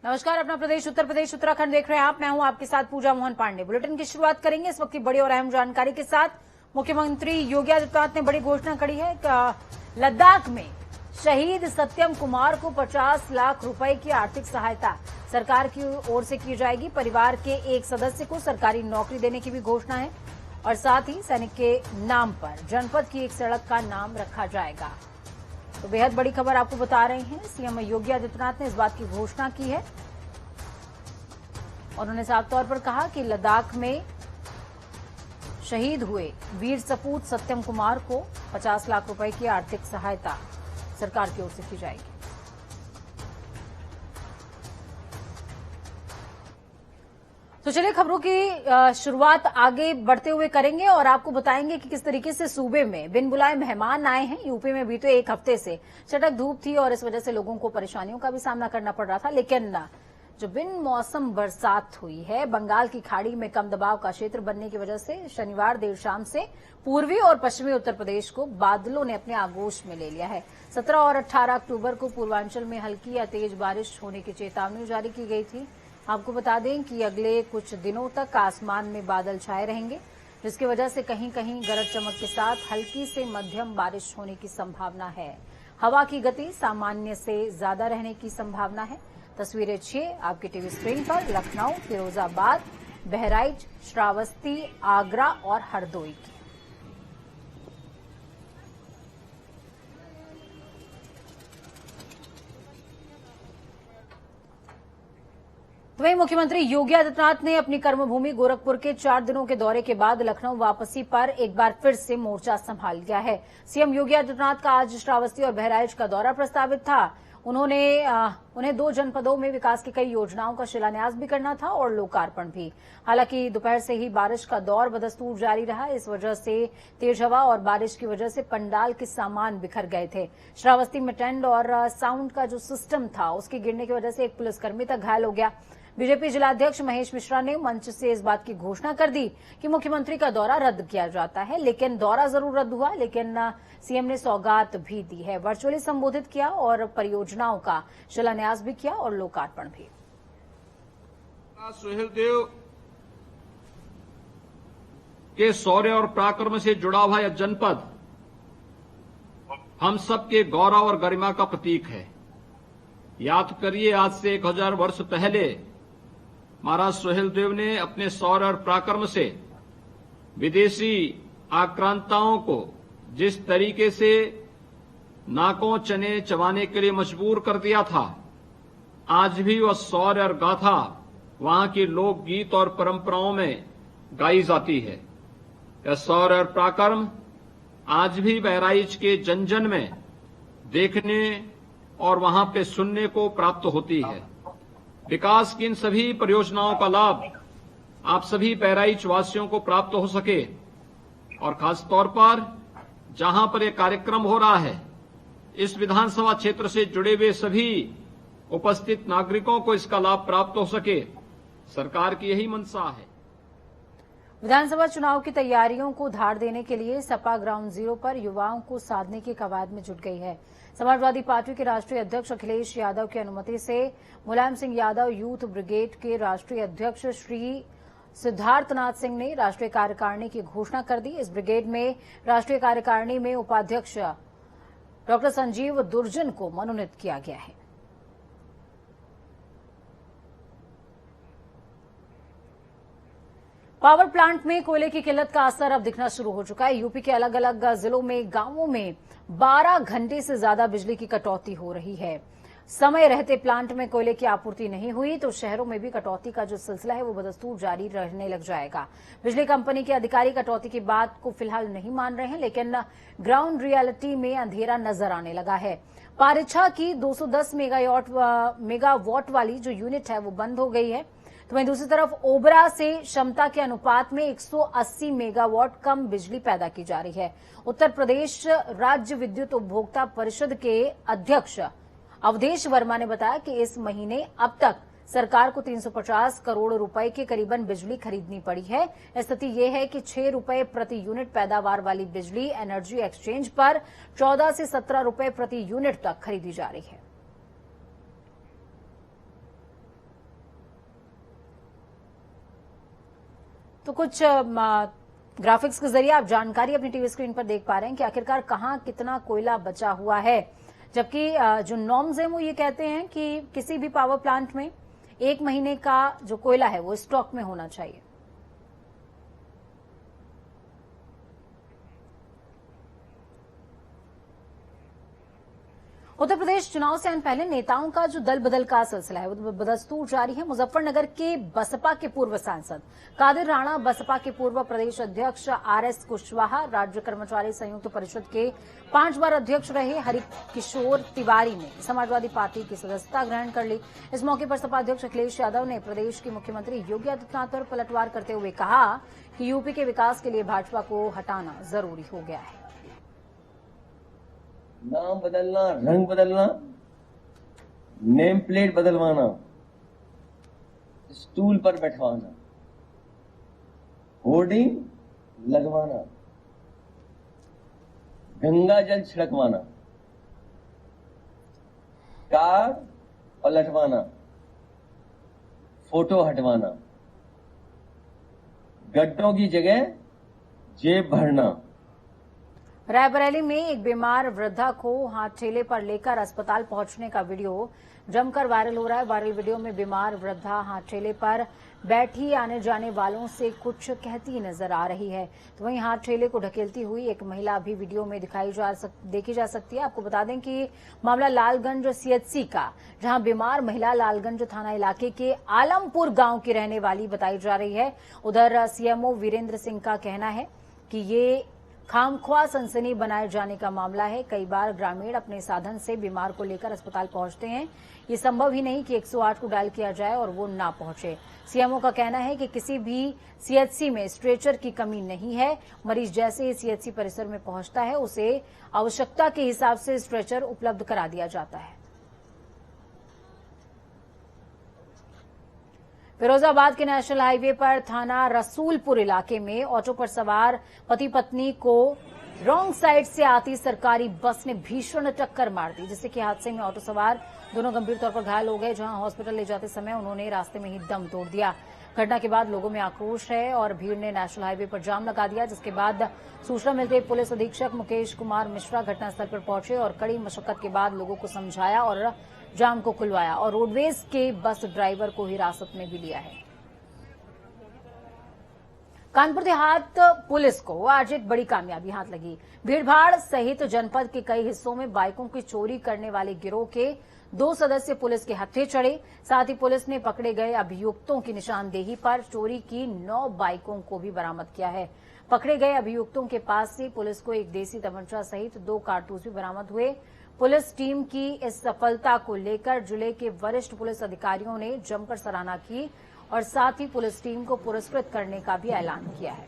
नमस्कार, अपना प्रदेश उत्तर प्रदेश उत्तराखंड देख रहे हैं आप। मैं हूं आपके साथ पूजा मोहन पांडे। बुलेटिन की शुरुआत करेंगे इस वक्त की बड़ी और अहम जानकारी के साथ। मुख्यमंत्री योगी आदित्यनाथ ने बड़ी घोषणा करी है कि लद्दाख में शहीद सत्यम कुमार को 50 लाख रुपए की आर्थिक सहायता सरकार की ओर से की जाएगी। परिवार के एक सदस्य को सरकारी नौकरी देने की भी घोषणा है और साथ ही सैनिक के नाम पर जनपद की एक सड़क का नाम रखा जाएगा। तो बेहद बड़ी खबर आपको बता रहे हैं। सीएम योगी आदित्यनाथ ने इस बात की घोषणा की है और उन्होंने साफ तौर पर कहा कि लद्दाख में शहीद हुए वीर सपूत सत्यम कुमार को 50 लाख रुपए की आर्थिक सहायता सरकार की ओर से की जाएगी। तो चलिए खबरों की शुरुआत आगे बढ़ते हुए करेंगे और आपको बताएंगे कि किस तरीके से सूबे में बिन बुलाए मेहमान आए हैं। यूपी में भी तो एक हफ्ते से चटक धूप थी और इस वजह से लोगों को परेशानियों का भी सामना करना पड़ रहा था, लेकिन जो बिन मौसम बरसात हुई है, बंगाल की खाड़ी में कम दबाव का क्षेत्र बनने की वजह से शनिवार देर शाम से पूर्वी और पश्चिमी उत्तर प्रदेश को बादलों ने अपने आगोश में ले लिया है। 17 और 18 अक्टूबर को पूर्वांचल में हल्की या तेज बारिश होने की चेतावनी जारी की गई थी। आपको बता दें कि अगले कुछ दिनों तक आसमान में बादल छाए रहेंगे, जिसकी वजह से कहीं कहीं गरज चमक के साथ हल्की से मध्यम बारिश होने की संभावना है। हवा की गति सामान्य से ज्यादा रहने की संभावना है। तस्वीरें 6 आपकी टीवी स्क्रीन पर लखनऊ, फिरोजाबाद, बहराइच, श्रावस्ती, आगरा और हरदोई की। वहीं मुख्यमंत्री योगी आदित्यनाथ ने अपनी कर्मभूमि गोरखपुर के 4 दिनों के दौरे के बाद लखनऊ वापसी पर एक बार फिर से मोर्चा संभाल लिया है। सीएम योगी आदित्यनाथ का आज श्रावस्ती और बहराइच का दौरा प्रस्तावित था। उन्हें 2 जनपदों में विकास की कई योजनाओं का शिलान्यास भी करना था और लोकार्पण भी। हालांकि दोपहर से ही बारिश का दौर बदस्तूर जारी रहा। इस वजह से तेज हवा और बारिश की वजह से पंडाल के सामान बिखर गए थे। श्रावस्ती में टेंट और साउंड का जो सिस्टम था उसके गिरने की वजह से एक पुलिसकर्मी तक घायल हो गया। बीजेपी जिलाध्यक्ष महेश मिश्रा ने मंच से इस बात की घोषणा कर दी कि मुख्यमंत्री का दौरा रद्द किया जाता है, लेकिन दौरा जरूर रद्द हुआ, लेकिन सीएम ने सौगात भी दी है। वर्चुअली संबोधित किया और परियोजनाओं का शिलान्यास भी किया और लोकार्पण भी। सुहेलदेव के शौर्य और पराक्रम से जुड़ा हुआ यह जनपद हम सबके गौरव और गरिमा का प्रतीक है। याद करिए, आज से 1000 वर्ष पहले महाराज सुहेलदेव ने अपने शौर्य और पराक्रम से विदेशी आक्रांताओं को जिस तरीके से नाकों चने चबाने के लिए मजबूर कर दिया था, आज भी वह शौर्य और गाथा वहां की लोकगीत और परंपराओं में गाई जाती है। यह शौर्य और पराक्रम आज भी बहराइच के जन जन में देखने और वहां पे सुनने को प्राप्त होती है। विकास की इन सभी परियोजनाओं का लाभ आप सभी बहराइच वासियों को प्राप्त हो सके और खास तौर पर जहां पर यह कार्यक्रम हो रहा है, इस विधानसभा क्षेत्र से जुड़े हुए सभी उपस्थित नागरिकों को इसका लाभ प्राप्त हो सके, सरकार की यही मंशा है। विधानसभा चुनाव की तैयारियों को धार देने के लिए सपा ग्राउंड जीरो पर युवाओं को साधने की कवायद में जुट गई है। समाजवादी पार्टी के राष्ट्रीय अध्यक्ष अखिलेश यादव की अनुमति से मुलायम सिंह यादव यूथ ब्रिगेड के राष्ट्रीय अध्यक्ष श्री सिद्धार्थनाथ सिंह ने राष्ट्रीय कार्यकारिणी की घोषणा कर दी। इस ब्रिगेड में राष्ट्रीय कार्यकारिणी में उपाध्यक्ष डॉ संजीव दुर्जन को मनोनीत किया गया है। पावर प्लांट में कोयले की किल्लत का असर अब दिखना शुरू हो चुका है। यूपी के अलग अलग जिलों में गांवों में 12 घंटे से ज्यादा बिजली की कटौती हो रही है। समय रहते प्लांट में कोयले की आपूर्ति नहीं हुई तो शहरों में भी कटौती का जो सिलसिला है वो बदस्तूर जारी रहने लग जाएगा। बिजली कंपनी के अधिकारी कटौती की बात को फिलहाल नहीं मान रहे हैं, लेकिन ग्राउंड रियलिटी में अंधेरा नजर आने लगा है। पारिछा की 210 मेगावाट वाली जो यूनिट है वो बंद हो गई है। तो वहीं दूसरी तरफ ओबरा से क्षमता के अनुपात में 180 मेगावाट कम बिजली पैदा की जा रही है। उत्तर प्रदेश राज्य विद्युत उपभोक्ता परिषद के अध्यक्ष अवधेश वर्मा ने बताया कि इस महीने अब तक सरकार को 350 करोड़ रुपए के करीबन बिजली खरीदनी पड़ी है। स्थिति यह है कि 6 रुपए प्रति यूनिट पैदावार वाली बिजली एनर्जी एक्सचेंज पर 14 से 17 रुपए प्रति यूनिट तक खरीदी जा रही है। तो कुछ ग्राफिक्स के जरिए आप जानकारी अपनी टीवी स्क्रीन पर देख पा रहे हैं कि आखिरकार कहां कितना कोयला बचा हुआ है, जबकि जो नॉर्म्स हैं वो ये कहते हैं कि किसी भी पावर प्लांट में 1 महीने का जो कोयला है वो स्टॉक में होना चाहिए। उत्तर प्रदेश चुनाव से पहले नेताओं का जो दल बदल का सिलसिला है वो बदस्तूर जारी है। मुजफ्फरनगर के बसपा के पूर्व सांसद कादिर राणा, बसपा के पूर्व प्रदेश अध्यक्ष आरएस कुशवाहा, राज्य कर्मचारी संयुक्त परिषद के 5 बार अध्यक्ष रहे हरिकिशोर तिवारी ने समाजवादी पार्टी की सदस्यता ग्रहण कर ली। इस मौके पर सपा अध्यक्ष अखिलेश यादव ने प्रदेश के मुख्यमंत्री योगी आदित्यनाथ पर पलटवार करते हुए कहा कि यूपी के विकास के लिए भाजपा को हटाना जरूरी हो गया है। नाम बदलना, रंग बदलना, नेम प्लेट बदलवाना, स्टूल पर बैठवाना, होर्डिंग लगवाना, गंगा जल छिड़कवाना, कार पलटवाना, फोटो हटवाना, गड्ढों की जगह जेब भरना। रायबरेली में एक बीमार वृद्धा को हाथ ठेले पर लेकर अस्पताल पहुंचने का वीडियो जमकर वायरल हो रहा है। वायरल वीडियो में बीमार वृद्धा हाथ ठेले पर बैठी आने जाने वालों से कुछ कहती नजर आ रही है, तो वहीं हाथ ठेले को ढकेलती हुई एक महिला भी वीडियो में देखी जा सकती है। आपको बता दें कि मामला लालगंज सीएचसी का, जहां बीमार महिला लालगंज थाना इलाके के आलमपुर गांव की रहने वाली बताई जा रही है। उधर सीएमओ वीरेंद्र सिंह का कहना है कि ये खामख्वा सनसनी बनाए जाने का मामला है। कई बार ग्रामीण अपने साधन से बीमार को लेकर अस्पताल पहुंचते हैं, ये संभव ही नहीं कि 108 को डायल किया जाए और वो ना पहुंचे। सीएमओ का कहना है कि किसी भी सीएचसी में स्ट्रेचर की कमी नहीं है। मरीज जैसे ही सीएचसी परिसर में पहुंचता है उसे आवश्यकता के हिसाब से स्ट्रेचर उपलब्ध करा दिया जाता है। फिरोजाबाद के नेशनल हाईवे पर थाना रसूलपुर इलाके में ऑटो पर सवार पति पत्नी को रॉन्ग साइड से आती सरकारी बस ने भीषण टक्कर मार दी, जिससे कि हादसे में ऑटो सवार दोनों गंभीर तौर पर घायल हो गए, जहां हॉस्पिटल ले जाते समय उन्होंने रास्ते में ही दम तोड़ दिया। घटना के बाद लोगों में आक्रोश है और भीड़ ने नेशनल हाईवे पर जाम लगा दिया, जिसके बाद सूचना मिलते पुलिस अधीक्षक मुकेश कुमार मिश्रा घटनास्थल पर पहुंचे और कड़ी मशक्कत के बाद लोगों को समझाया और जाम को खुलवाया और रोडवेज के बस ड्राइवर को हिरासत में भी लिया है। कानपुर देहात पुलिस को आज एक बड़ी कामयाबी हाथ लगी। भीड़भाड़ सहित जनपद के कई हिस्सों में बाइकों की चोरी करने वाले गिरोह के 2 सदस्य पुलिस के हत्थे चढ़े। साथ ही पुलिस ने पकड़े गए अभियुक्तों की निशानदेही पर चोरी की 9 बाइकों को भी बरामद किया है। पकड़े गए अभियुक्तों के पास से पुलिस को एक देसी तमंचा सहित 2 कारतूस भी बरामद हुए। पुलिस टीम की इस सफलता को लेकर जिले के वरिष्ठ पुलिस अधिकारियों ने जमकर सराहना की और साथ ही पुलिस टीम को पुरस्कृत करने का भी ऐलान किया है।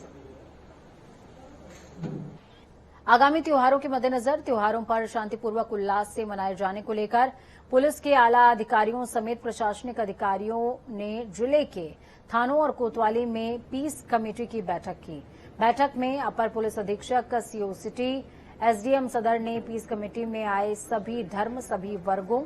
आगामी त्योहारों के मद्देनजर त्योहारों पर शांतिपूर्वक उल्लास से मनाए जाने को लेकर पुलिस के आला अधिकारियों समेत प्रशासनिक अधिकारियों ने जिले के थानों और कोतवाली में पीस कमेटी की बैठक की। बैठक में अपर पुलिस अधीक्षक सीओ सिटी, एसडीएम सदर ने पीस कमेटी में आए सभी धर्म, सभी वर्गों,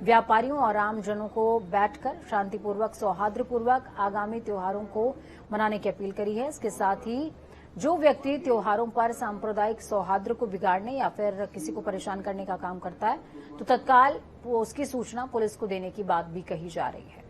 व्यापारियों और आमजनों को बैठकर शांतिपूर्वक, सौहार्दपूर्वक आगामी त्योहारों को मनाने की अपील करी है। इसके साथ ही जो व्यक्ति त्योहारों पर सांप्रदायिक सौहार्द को बिगाड़ने या फिर किसी को परेशान करने का काम करता है तो तत्काल उसकी सूचना पुलिस को देने की बात भी कही जा रही है।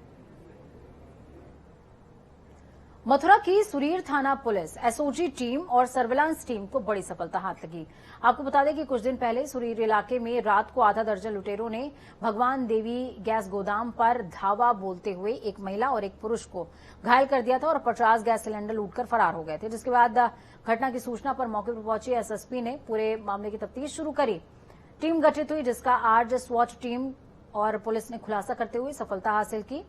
मथुरा की सुरीर थाना पुलिस, एसओजी टीम और सर्विलांस टीम को बड़ी सफलता हाथ लगी। आपको बता दें कि कुछ दिन पहले सुरीर इलाके में रात को आधा दर्जन लुटेरों ने भगवान देवी गैस गोदाम पर धावा बोलते हुए एक महिला और एक पुरुष को घायल कर दिया था और 50 गैस सिलेंडर लूटकर फरार हो गए थे, जिसके बाद घटना की सूचना पर मौके पर पहुंचे एसएसपी ने पूरे मामले की तफ्तीश शुरू करी। टीम गठित हुई, जिसका आज स्वॉट टीम और पुलिस ने खुलासा करते हुए सफलता हासिल की।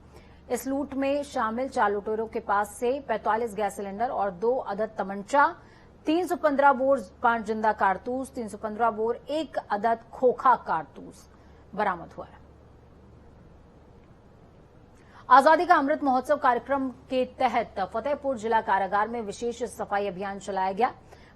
इस लूट में शामिल 4 लुटेरों के पास से 45 गैस सिलेंडर और 2 अदद तमंचा, 315 बोर 5 जिंदा कारतूस, 315 बोर 1 अदद खोखा कारतूस बरामद हुआ है। आजादी का अमृत महोत्सव कार्यक्रम के तहत फतेहपुर जिला कारागार में विशेष सफाई अभियान चलाया गया।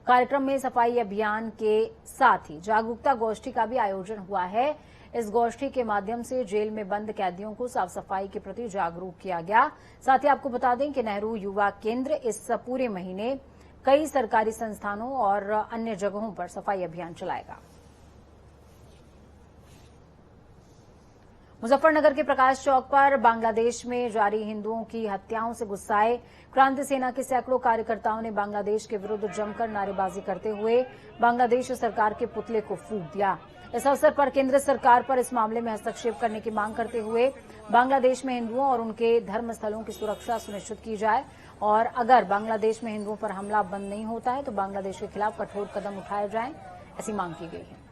कार्यक्रम में सफाई अभियान के साथ ही जागरूकता गोष्ठी का भी आयोजन हुआ है। इस गोष्ठी के माध्यम से जेल में बंद कैदियों को साफ सफाई के प्रति जागरूक किया गया। साथ ही आपको बता दें कि नेहरू युवा केंद्र इस पूरे महीने कई सरकारी संस्थानों और अन्य जगहों पर सफाई अभियान चलाएगा। मुजफ्फरनगर के प्रकाश चौक पर बांग्लादेश में जारी हिंदुओं की हत्याओं से गुस्साए क्रांति सेना के सैकड़ों कार्यकर्ताओं ने बांग्लादेश के विरुद्ध जमकर नारेबाजी करते हुए बांग्लादेश सरकार के पुतले को फूंक दिया। इस अवसर पर केंद्र सरकार पर इस मामले में हस्तक्षेप करने की मांग करते हुए बांग्लादेश में हिंदुओं और उनके धर्म स्थलों की सुरक्षा सुनिश्चित की जाए और अगर बांग्लादेश में हिंदुओं पर हमला बंद नहीं होता है तो बांग्लादेश के खिलाफ कठोर कदम उठाए जाएं, ऐसी मांग की गई है।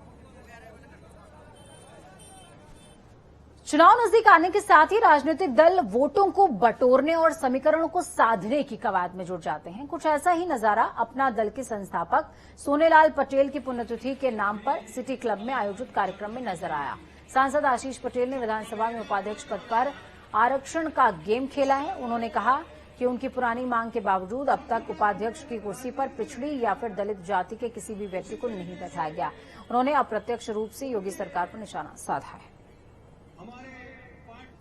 चुनाव नजदीक आने के साथ ही राजनीतिक दल वोटों को बटोरने और समीकरणों को साधने की कवायद में जुट जाते हैं। कुछ ऐसा ही नजारा अपना दल के संस्थापक सोनेलाल पटेल की पुण्यतिथि के नाम पर सिटी क्लब में आयोजित कार्यक्रम में नजर आया। सांसद आशीष पटेल ने विधानसभा में उपाध्यक्ष पद पर आरक्षण का गेम खेला है। उन्होंने कहा कि उनकी पुरानी मांग के बावजूद अब तक उपाध्यक्ष की कुर्सी पर पिछड़ी या फिर दलित जाति के किसी भी व्यक्ति को नहीं बैठाया गया। उन्होंने अप्रत्यक्ष रूप से योगी सरकार पर निशाना साधा है।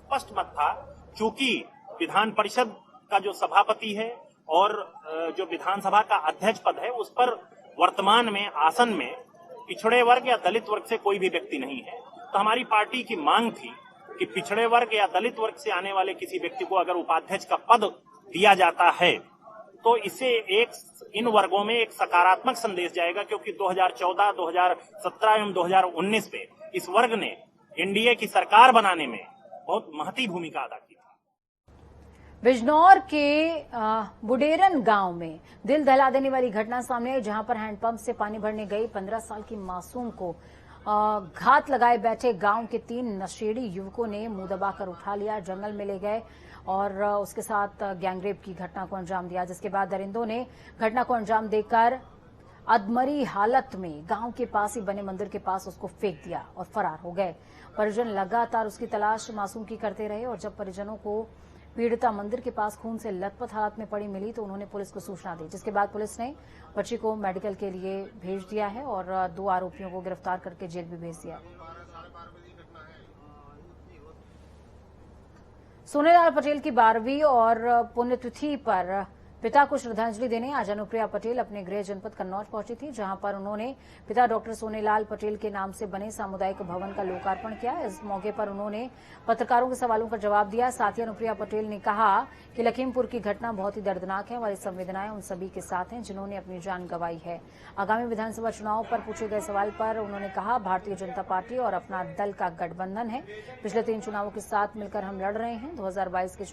स्पष्ट मत था, चूंकि विधान परिषद का जो सभापति है और जो विधानसभा का अध्यक्ष पद है उस पर वर्तमान में आसन में पिछड़े वर्ग या दलित वर्ग से कोई भी व्यक्ति नहीं है। तो हमारी पार्टी की मांग थी कि पिछड़े वर्ग या दलित वर्ग से आने वाले किसी व्यक्ति को अगर उपाध्यक्ष का पद दिया जाता है तो इससे इन वर्गों में एक सकारात्मक संदेश जाएगा, क्योंकि 2014, 2017 एवं 2019 में इस वर्ग ने एनडीए की सरकार बनाने में बहुत महती भूमिका अदा की थी। बिजनौर के बुडेरन गांव में दिल दहला देने वाली घटना सामने आई, जहां पर हैंडपंप से पानी भरने गई 15 साल की मासूम को घात लगाए बैठे गांव के 3 नशेड़ी युवकों ने मुंह दबाकर उठा लिया, जंगल में ले गए और उसके साथ गैंगरेप की घटना को अंजाम दिया, जिसके बाद दरिंदों ने घटना को अंजाम देकर अधमरी हालत में गांव के पास ही बने मंदिर के पास उसको फेंक दिया और फरार हो गए। परिजन लगातार उसकी तलाश मासूम की करते रहे और जब परिजनों को पीड़िता मंदिर के पास खून से लथपथ हालत में पड़ी मिली तो उन्होंने पुलिस को सूचना दी, जिसके बाद पुलिस ने बच्ची को मेडिकल के लिए भेज दिया है और 2 आरोपियों को गिरफ्तार करके जेल भी भेज दिया है। सोनेलाल पटेल की 12वीं और पुण्यतिथि पर पिता को श्रद्धांजलि देने आज अनुप्रिया पटेल अपने गृह जनपद कन्नौज पहुंची थी, जहां पर उन्होंने पिता डॉक्टर सोनेलाल पटेल के नाम से बने सामुदायिक भवन का लोकार्पण किया। इस मौके पर उन्होंने पत्रकारों के सवालों का जवाब दिया। साथ ही अनुप्रिया पटेल ने कहा कि लखीमपुर की घटना बहुत ही दर्दनाक है, हमारी संवेदनाएं उन सभी के साथ हैं जिन्होंने अपनी जान गंवाई है। आगामी विधानसभा चुनाव पर पूछे गए सवाल पर उन्होंने कहा, भारतीय जनता पार्टी और अपना दल का गठबंधन है। पिछले 3 चुनावों के साथ मिलकर हम लड़ रहे हैं। 2022 के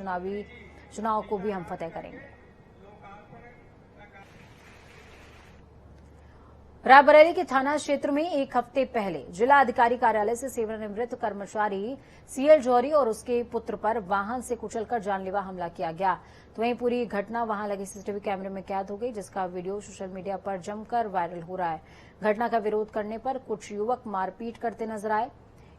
चुनाव को भी हम फतेह करेंगे। रायबरेली के थाना क्षेत्र में एक हफ्ते पहले जिला अधिकारी कार्यालय से सेवानिवृत्त कर्मचारी सीएल जौहरी और उसके पुत्र पर वाहन से कुचलकर जानलेवा हमला किया गया। तो वहीं पूरी घटना वहां लगे सीसीटीवी कैमरे में कैद हो गई, जिसका वीडियो सोशल मीडिया पर जमकर वायरल हो रहा है। घटना का विरोध करने पर कुछ युवक मारपीट करते नजर आए।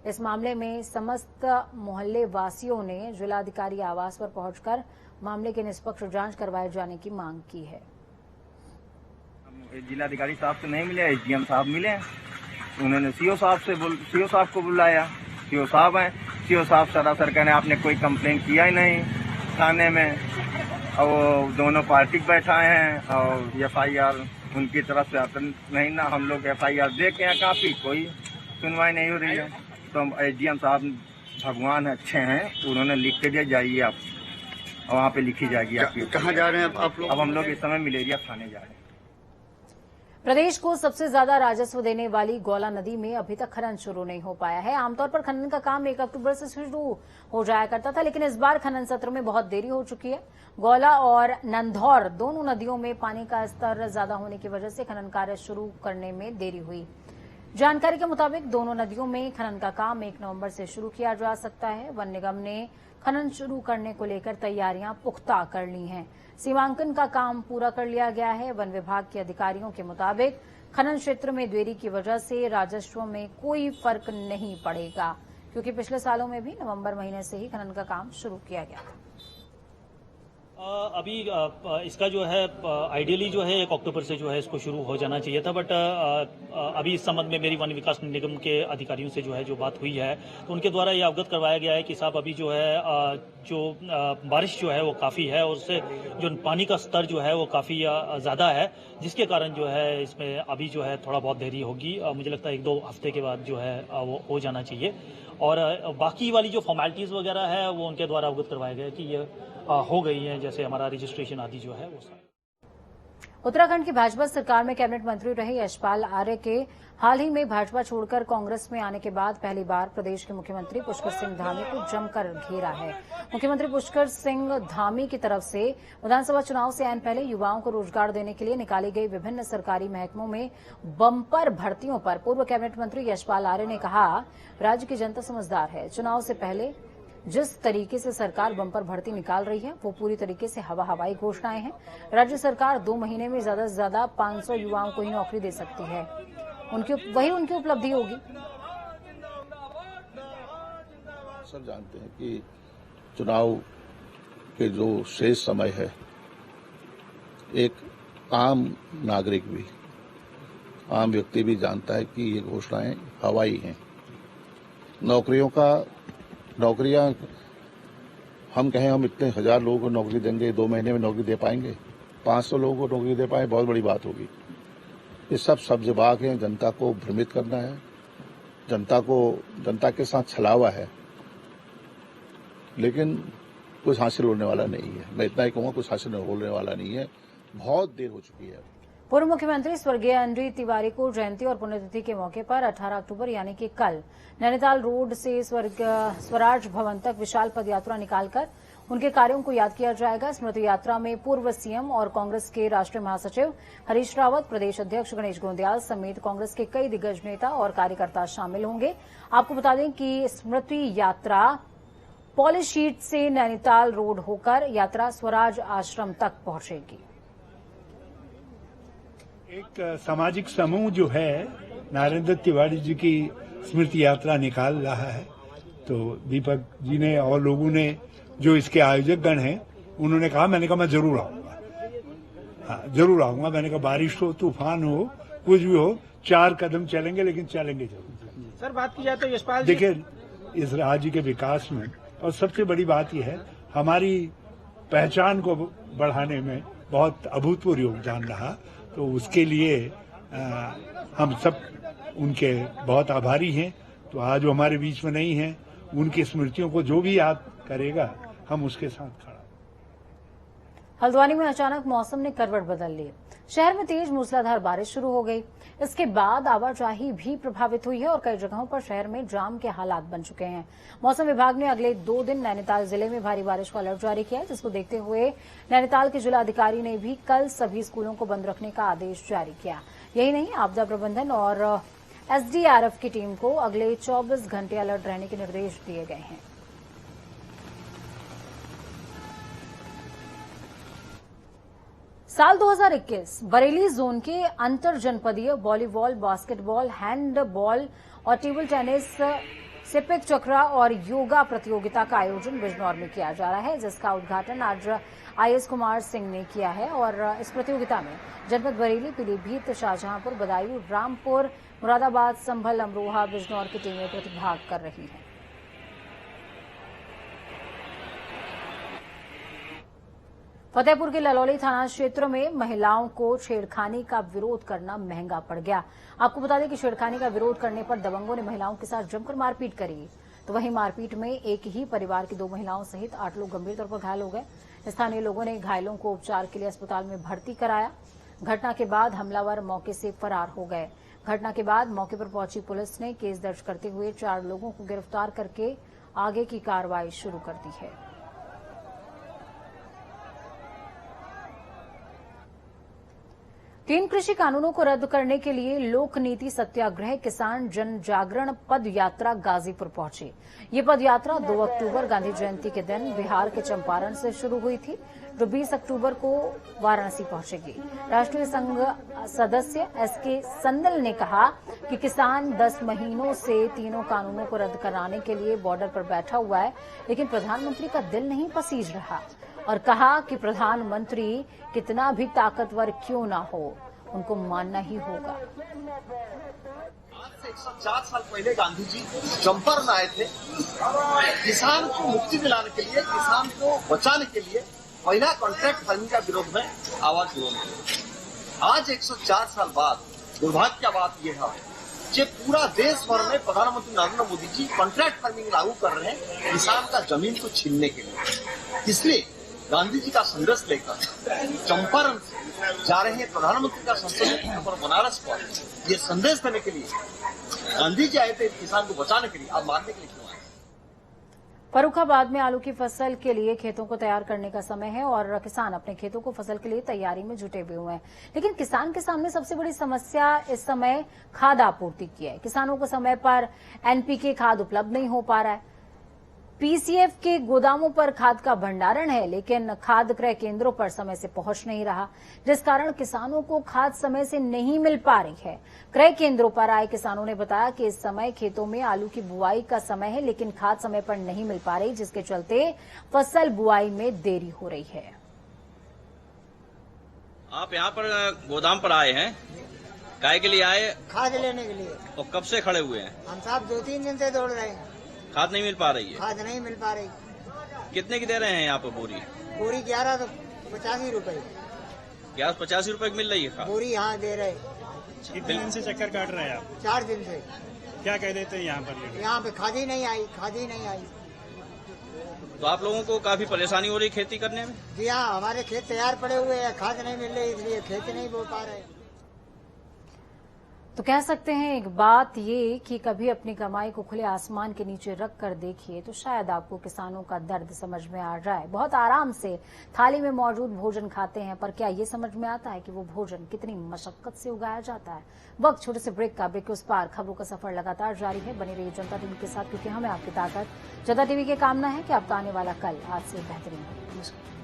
इस मामले में समस्त मोहल्ले वासियों ने जिलाधिकारी आवास पर पहुंचकर मामले की निष्पक्ष जांच करवाए जाने की मांग की है। जिलाधिकारी साहब से नहीं मिले, एसडीएम साहब मिले, उन्होंने सीओ साहब को बुलाया। सीओ साहब हैं, सीओ साहब सरासर कहने आपने कोई कंप्लेन किया ही नहीं थाने में, और दोनों पार्टी बैठाए हैं और एफआईआर उनकी तरफ से आता नहीं ना, हम लोग एफआईआर देखे हैं काफी, कोई सुनवाई नहीं हो रही है। तो एसडीएम साहब भगवान अच्छे हैं, उन्होंने लिख के दिया, जाइए आप वहाँ पे लिखी जाएगी आपकी। कहाँ जा रहे हैं आप लोग? अब हम लोग इस समय मलेरिया थाने जा रहे हैं। प्रदेश को सबसे ज्यादा राजस्व देने वाली गौला नदी में अभी तक खनन शुरू नहीं हो पाया है। आमतौर पर खनन का काम 1 अक्टूबर से शुरू हो जाया करता था, लेकिन इस बार खनन सत्र में बहुत देरी हो चुकी है। गौला और नंधौर दोनों नदियों में पानी का स्तर ज्यादा होने की वजह से खनन कार्य शुरू करने में देरी हुई। जानकारी के मुताबिक दोनों नदियों में खनन का काम 1 नवंबर से शुरू किया जा सकता है। वन निगम ने खनन शुरू करने को लेकर तैयारियां पुख्ता कर ली हैं। सीमांकन का काम पूरा कर लिया गया है। वन विभाग के अधिकारियों के मुताबिक खनन क्षेत्र में देरी की वजह से राजस्व में कोई फर्क नहीं पड़ेगा, क्योंकि पिछले सालों में भी नवंबर महीने से ही खनन का काम शुरू किया गया था। अभी इसका जो है आइडियली जो है 1 अक्टूबर से जो है इसको शुरू हो जाना चाहिए था, बट अभी इस संबंध में मेरी वन विकास निगम के अधिकारियों से जो है जो बात हुई है तो उनके द्वारा ये अवगत करवाया गया है कि साहब अभी जो है जो बारिश जो है वो काफ़ी है और उससे जो पानी का स्तर जो है वो काफ़ी ज़्यादा है, जिसके कारण जो है इसमें अभी जो है थोड़ा बहुत देरी होगी। मुझे लगता है 1-2 हफ्ते के बाद जो है वो हो जाना चाहिए और बाकी वाली जो फॉर्मेलिटीज़ वगैरह है वो उनके द्वारा अवगत करवाया गया कि ये हो गई है, जैसे हमारा रजिस्ट्रेशन आदि जो है वो सब। उत्तराखंड की भाजपा सरकार में कैबिनेट मंत्री रहे यशपाल आर्य के हाल ही में भाजपा छोड़कर कांग्रेस में आने के बाद पहली बार प्रदेश के मुख्यमंत्री पुष्कर सिंह धामी को जमकर घेरा है। मुख्यमंत्री पुष्कर सिंह धामी की तरफ से विधानसभा चुनाव से ऐन पहले युवाओं को रोजगार देने के लिए निकाली गई विभिन्न सरकारी महकमों में बंपर भर्तियों पर पूर्व कैबिनेट मंत्री यशपाल आर्य ने कहा, राज्य की जनता समझदार है। चुनाव से पहले जिस तरीके से सरकार बंपर भर्ती निकाल रही है वो पूरी तरीके से हवाई घोषणाएं हैं। राज्य सरकार 2 महीने में ज्यादा से ज्यादा 500 युवाओं को ही नौकरी दे सकती है, वही उनकी उपलब्धि होगी। सब जानते हैं कि चुनाव के जो शेष समय है, एक आम नागरिक भी, आम व्यक्ति भी जानता है कि ये घोषणाएं हवाई हैं। नौकरियां हम कहें हम इतने 1000 लोगों को नौकरी देंगे, 2 महीने में नौकरी दे पाएंगे? 500 लोगों को नौकरी दे पाए, बहुत बड़ी बात होगी। ये सब सब्जबाग हैं, जनता को भ्रमित करना है, जनता के साथ छलावा है, लेकिन कुछ हासिल होने वाला नहीं है। मैं इतना ही कहूँगा, कुछ हासिल होने वाला नहीं है। बहुत देर हो चुकी है। पूर्व मुख्यमंत्री स्वर्गीय एनडी तिवारी को जयंती और पुण्यतिथि के मौके पर 18 अक्टूबर यानी कि कल नैनीताल रोड से स्वराज भवन तक विशाल पदयात्रा निकालकर उनके कार्यों को याद किया जाएगा। स्मृति यात्रा में पूर्व सीएम और कांग्रेस के राष्ट्रीय महासचिव हरीश रावत, प्रदेश अध्यक्ष गणेश गोंदियाल समेत कांग्रेस के कई दिग्गज नेता और कार्यकर्ता शामिल होंगे। आपको बता दें कि स्मृति यात्रा पॉलीशीट से नैनीताल रोड होकर यात्रा स्वराज आश्रम तक पहुंचेगी। एक सामाजिक समूह जो है नरेंद्र तिवारी जी की स्मृति यात्रा निकाल रहा है, तो दीपक जी ने और लोगों ने जो इसके आयोजक गण हैं उन्होंने कहा, मैंने कहा मैं जरूर आऊंगा। हाँ, जरूर आऊंगा। मैंने कहा बारिश हो, तूफान हो, कुछ भी हो, 4 कदम चलेंगे, लेकिन चलेंगे जरूर। सर, बात की जाए तो यशपाल देखिए, इस राज्य के विकास में और सबसे बड़ी बात यह है, हमारी पहचान को बढ़ाने में बहुत अभूतपूर्व योगदान रहा, तो उसके लिए हम सब उनके बहुत आभारी हैं। तो आज वो हमारे बीच में नहीं है, उनकी स्मृतियों को जो भी याद करेगा हम उसके साथ खड़ा। हल्द्वानी में अचानक मौसम ने करवट बदल ली। शहर में तेज मूसलाधार बारिश शुरू हो गई। इसके बाद आवाजाही भी प्रभावित हुई है और कई जगहों पर शहर में जाम के हालात बन चुके हैं। मौसम विभाग ने अगले 2 दिन नैनीताल जिले में भारी बारिश का अलर्ट जारी किया है, जिसको देखते हुए नैनीताल के जिलाधिकारी ने भी कल सभी स्कूलों को बंद रखने का आदेश जारी किया। यही नहीं, आपदा प्रबंधन और एसडीआरएफ की टीम को अगले 24 घंटे अलर्ट रहने के निर्देश दिए गए हैं। साल 2021 बरेली जोन के अंतर जनपदीय वॉलीबॉल, बास्केटबॉल, हैंडबॉल और टेबल टेनिस, सिपिक चक्रा और योगा प्रतियोगिता का आयोजन बिजनौर में किया जा रहा है, जिसका उद्घाटन आज आईएएस कुमार सिंह ने किया है। और इस प्रतियोगिता में जनपद बरेली, पीलीभीत, शाहजहांपुर, बदायूं, रामपुर, मुरादाबाद, संभल, अमरोहा, बिजनौर की टीमें प्रतिभाग कर रही हैं। फतेहपुर के ललौली थाना क्षेत्र में महिलाओं को छेड़खानी का विरोध करना महंगा पड़ गया। आपको बता दें कि छेड़खानी का विरोध करने पर दबंगों ने महिलाओं के साथ जमकर मारपीट करी, तो वहीं मारपीट में एक ही परिवार की 2 महिलाओं सहित 8 लोग गंभीर तौर पर घायल हो गए। स्थानीय लोगों ने घायलों को उपचार के लिए अस्पताल में भर्ती कराया। घटना के बाद हमलावर मौके से फरार हो गए। घटना के बाद मौके पर पहुंची पुलिस ने केस दर्ज करते हुए 4 लोगों को गिरफ्तार करके आगे की कार्रवाई शुरू कर दी है। तीन कृषि कानूनों को रद्द करने के लिए लोक नीति सत्याग्रह किसान जन जागरण पद यात्रा गाजीपुर पहुंची। ये पद यात्रा 2 अक्टूबर गांधी जयंती के दिन बिहार के चंपारण से शुरू हुई थी, जो 20 अक्टूबर को वाराणसी पहुंचेगी। राष्ट्रीय संघ सदस्य एसके संदल ने कहा कि किसान 10 महीनों से तीनों कानूनों को रद्द कराने के लिए बॉर्डर पर बैठा हुआ है, लेकिन प्रधानमंत्री का दिल नहीं पसीज रहा। और कहा कि प्रधानमंत्री कितना भी ताकतवर क्यों ना हो, उनको मानना ही होगा। आज से 104 साल पहले गांधी जी चंपारण आए थे। किसान को मुक्ति दिलाने के लिए, किसान को बचाने के लिए पहला कॉन्ट्रैक्ट फार्मिंग का विरोध में आवाज उठाई। आज 104 साल बाद दुर्भाग्य की बात यह है कि पूरा देश भर में प्रधानमंत्री नरेंद्र मोदी जी कॉन्ट्रैक्ट फार्मिंग लागू कर रहे हैं किसान का जमीन को छीनने के लिए। इसलिए गांधी जी का संदेश लेकर चंपारण से जा रहे हैं प्रधानमंत्री का संसदीय और बनारस पर ये संदेश देने के लिए गांधी जी आए थे किसान को बचाने के लिए, अब मारने के लिए क्यों आए। फर्रुखाबाद में आलू की फसल के लिए खेतों को तैयार करने का समय है और किसान अपने खेतों को फसल के लिए तैयारी में जुटे हुए हैं। लेकिन किसान के सामने सबसे बड़ी समस्या इस समय खाद आपूर्ति की है। किसानों को समय पर एनपीके खाद उपलब्ध नहीं हो पा रहा है। पीसीएफ के गोदामों पर खाद का भंडारण है, लेकिन खाद क्रय केंद्रों पर समय से पहुंच नहीं रहा, जिस कारण किसानों को खाद समय से नहीं मिल पा रही है। क्रय केंद्रों पर आए किसानों ने बताया कि इस समय खेतों में आलू की बुआई का समय है, लेकिन खाद समय पर नहीं मिल पा रही, जिसके चलते फसल बुआई में देरी हो रही है। आप यहाँ पर गोदाम पर आए हैं, काय के लिए आए? खाद लेने के लिए। और कब से खड़े हुए हैं? हम साहब 2-3 दिन से दौड़ रहे हैं। खाद नहीं मिल पा रही है? खाद नहीं मिल पा रही। कितने की दे रहे हैं यहाँ पर बोरी? बोरी 11 तो 85 रुपए। 85 रुपए की मिल रही है खाद? बोरी यहाँ दे रहे। कितने दिन से चक्कर काट रहे हैं आप? 4 दिन से। क्या कह देते हैं यहाँ पर? यहाँ पे खाद ही नहीं आई, खाद ही नहीं आई। तो आप लोगों को काफी परेशानी हो रही खेती करने में? जी हाँ, हमारे खेत तैयार पड़े हुए हैं, खाद नहीं मिल रही, इसलिए खेत नहीं बो पा रहे। तो कह सकते हैं एक बात ये कि कभी अपनी कमाई को खुले आसमान के नीचे रख कर देखिए तो शायद आपको किसानों का दर्द समझ में आ जाए। बहुत आराम से थाली में मौजूद भोजन खाते हैं, पर क्या ये समझ में आता है कि वो भोजन कितनी मशक्कत से उगाया जाता है। वक्त छोटे से ब्रेक का, ब्रेक के उस पार खबरों का सफर लगातार जारी है। बने रहिए जनता टीवी के साथ, क्योंकि हमें आपकी ताकत जनता टीवी की कामना है कि आपका आने वाला कल आज से बेहतरीन हो। नमस्कार।